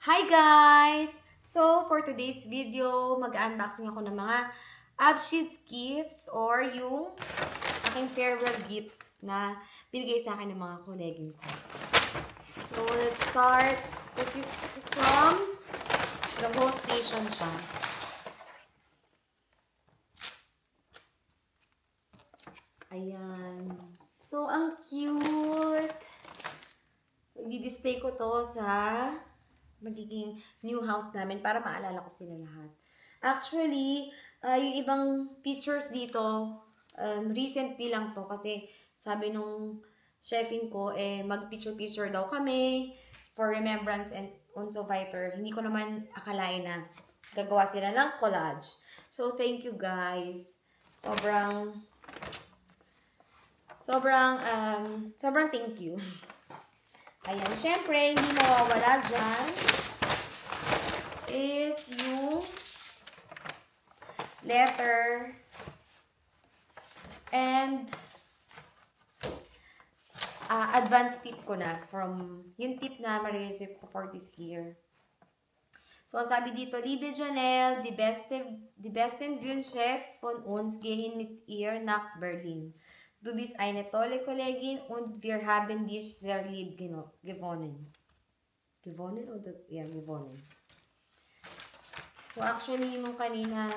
Hi guys! So, for today's video, mag-unboxing ako ng mga AppSheets gifts or yung aking farewell gifts na binigay sa akin ng mga kolegin ko. So, let's start. This is from the whole station siya. Ayan. So, ang cute! So, i-display ko to sa magiging new house namin para maalala ko sila lahat. Actually, yung ibang pictures dito, recently lang to kasi sabi nung chefin ko, mag-picture-picture daw kami for remembrance and also Viter. Hindi ko naman akalain na gagawa sila ng collage. So, thank you guys. Sobrang thank you. Ayan, syempre, hindi mawawala dyan is yung letter and advance tip ko na from yung tip na ma-receive ko for this year. So, ang sabi dito, Liebe Janelle, die besten Wünsche von uns gehen mit ihr nach Berlin. Du bist eine tolle Kollegin und wir haben dich sehr lieb gewonnen. Gewonnen oder? Yeah, gewonnen. So, actually, nung kanina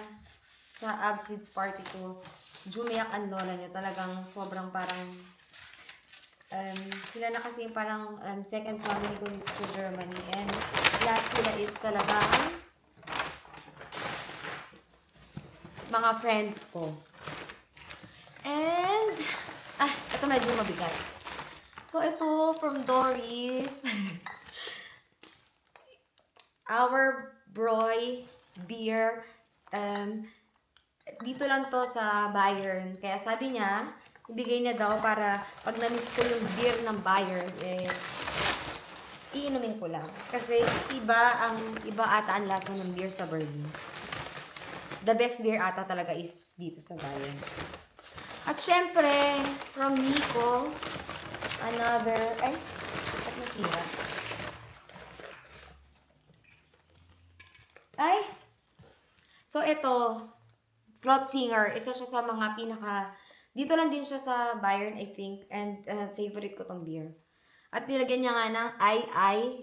sa AppSheets party ko, Jumiak ang lola niya. Talagang sobrang parang sila na kasi parang second family ko dito sa Germany. And lahat sila is talagang mga friends ko. And, ito medyo mabigat. So, ito from Doris. Our Broy beer. Dito lang to sa Bayern. Kaya sabi niya, ibigay niya daw para pag na-miss ko yung beer ng Bayern, iinumin ko lang. Kasi iba ata ang lasa ng beer sa Berlin. The best beer ata talaga is dito sa Bayern. At syempre, from Nico, another, ba't nasira? So ito, Float Singer, isa siya sa mga dito lang din siya sa Bayern, I think, and favorite ko tong beer. At nilagyan niya nga ng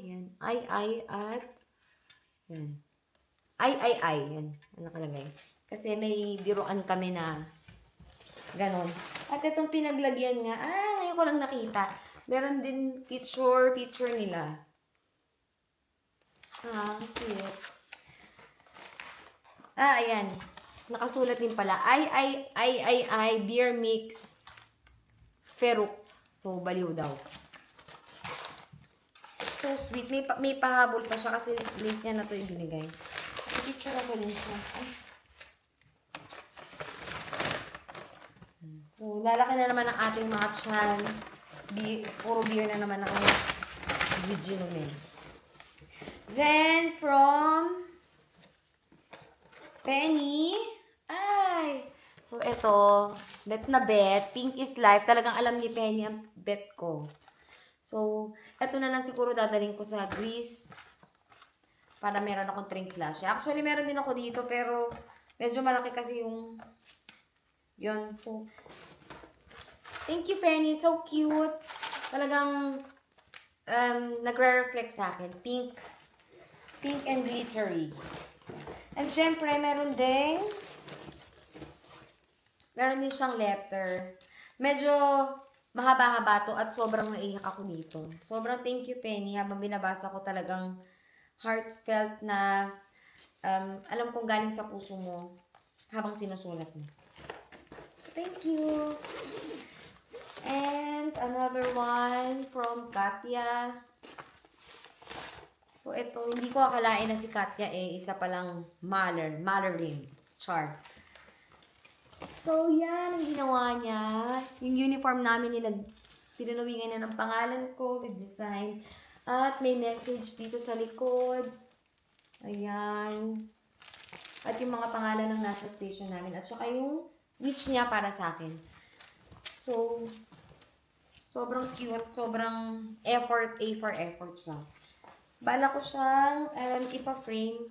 yan, at, yan, yan, ang nakalagay. Kasi may biruan kami na ganon. At itong pinaglagyan nga, ngayon ko lang nakita. Meron din picture nila. Cute. Ayan. Nakasulat din pala. Beer mix Ferucht. So, baliw daw. So sweet. May pahabol pa siya kasi late niya na ito ibinigay. Picture ako din siya. So, lalaki na naman ang ating mga chan. Puro beer na naman ang giginumin. Then, from Penny. So, ito. Bet na bet. Pink is life. Talagang alam ni Penny ang bet ko. So, ito na lang siguro dadaling ko sa Greece. Para meron akong drink flash. Actually, meron din ako dito. Pero, medyo malaki kasi yung yun. So, thank you, Penny. So cute. Talagang nagre-reflect sa akin. Pink and glittery. And syempre, meron din siyang letter. Medyo mahaba-haba to at sobrang naiyak ako dito. Sobrang thank you, Penny. Habang binabasa ko talagang heartfelt na alam kong galing sa puso mo habang sinusulat mo. Thank you. And another one from Katya. So, ito, hindi ko akalain na si Katya isa palang Malerin. Char. So, yan ang ginawa niya. Yung uniform namin pinanawingan na ng pangalan ko with design. At may message dito sa likod. Ayan. At yung mga pangalan ng nasa station namin. At saka yung wish niya para sa akin. So, sobrang cute. Sobrang effort siya. Bala ko siyang ipa-frame.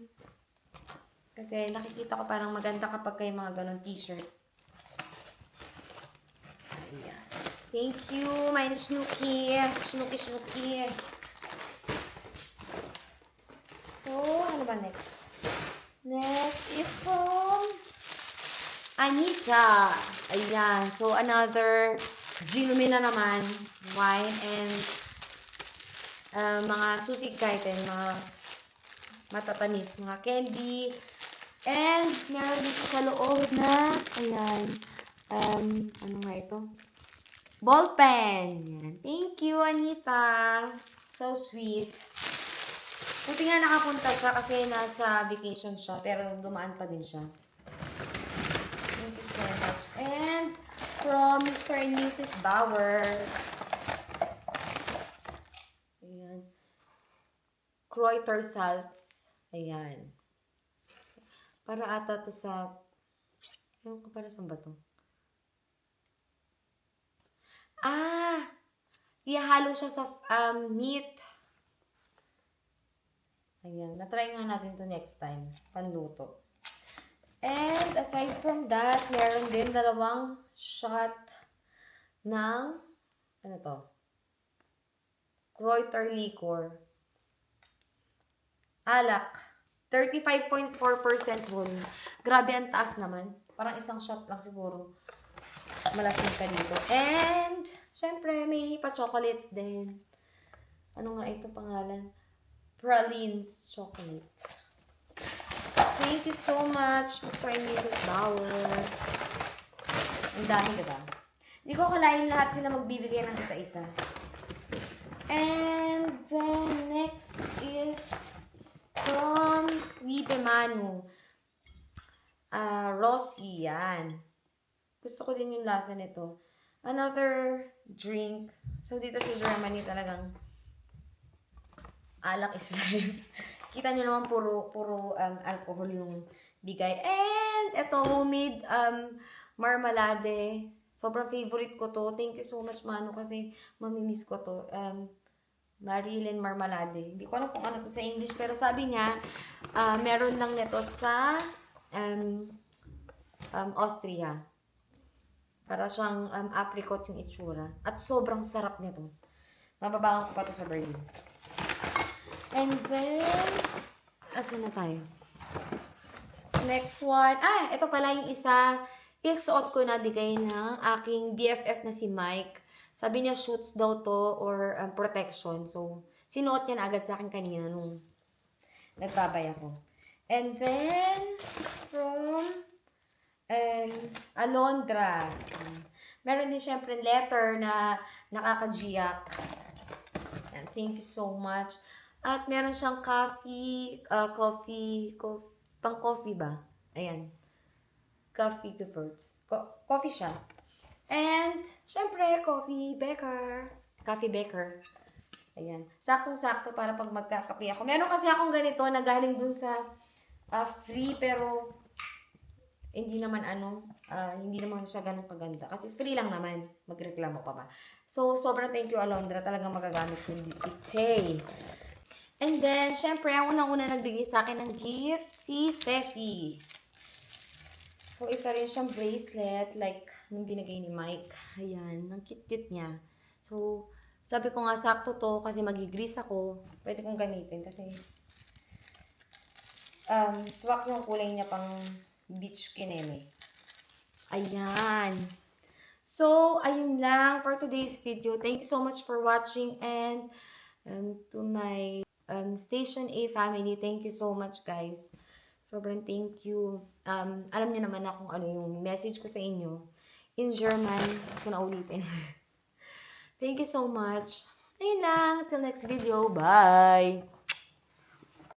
Kasi nakikita ko parang maganda kapag kayo mga ganun t-shirt. Ayan. Thank you, my Snooki. Snooki. So, ano ba next? Next is from Anita. Ayan. So, another Ginumi na naman. Wine and mga susig kaiten, mga matatamis, mga candy. And, meron dito sa loob na, ayan, ano nga ito? Ball pen. Yan. Thank you, Anita. So sweet. Buti nga nakapunta siya kasi nasa vacation siya, pero dumaan pa din siya. Thank you so much. And, from Mr. and Mrs. Bauer. Ayan. Kreuter salts. Ayan. Para ata to sa, ewan ko para saan ba to? Ihahalo siya sa meat. Ayan, na-try nga natin to next time. Panluto. And aside from that, meron din 2 shot ng, ano to? Kreuter liquor. Alak. 35.4% volume. Grabe, ang taas naman. Parang isang shot lang siguro. Malasing ka dito. And, syempre, may pa-chocolates din. Ano nga ito pangalan? Pralines chocolate. Thank you so much, Mr. and Mrs. Bauer. Ang dami, diba? Hindi ko akalain lahat sila magbibigay ng isa-isa. And then, next is from Libe Manu. Rossi, yan. Gusto ko din yung lasa nito. Another drink. So, dito sa Germany talagang alak is life. Kita nyo naman puro alcohol yung bigay. And, ito, homemade marmalade. Sobrang favorite ko to. Thank you so much, Manu, kasi mamimiss ko to. Marilyn Marmalade. Hindi ko alam kung ano to sa English, pero sabi niya, meron lang nito sa Austria. Para siyang apricot yung itsura. At sobrang sarap nito. Mababangan ko pa to sa Berlin. And then, asan na tayo? Next one. Ito pala yung isa. Isuot ko na bigay ng aking BFF na si Mike. Sabi niya, shoots daw to or protection. So, sinuot niya na agad sa akin kanina nung nagbabay ako. And then, from Alondra. Meron din syempre letter na nakakagiyak. And thank you so much. At meron siyang coffee, pang coffee ba? Ayan. Coffee fruits. Coffee siya. And, syempre, coffee baker. Ayan. Saktong-sakto para pag magkakape ako. Meron kasi akong ganito na galing dun sa free, pero hindi naman hindi naman siya ganun kaganda. Kasi free lang naman. Magreklamo pa ba. So, sobrang thank you, Alondra. Talagang magagamit ko yung ite. And then, syempre, ang unang-una nagbigay sa akin ng gift, si Steffi. So, isa rin siyang bracelet, like, nung binigay ni Mike. Ayan, ang cute-cute niya. So, sabi ko nga, sakto to, kasi magigrease ako. Pwede kong gamitin, kasi, swak yung kulay niya pang beach kineme. Ayan. So, ayun lang for today's video. Thank you so much for watching, and to my Station A family, thank you so much, guys. Sobrang thank you. Alam niyo naman na kung ano yung message ko sa inyo. In German, kung naulitin. Thank you so much. Ayun lang. Till next video. Bye!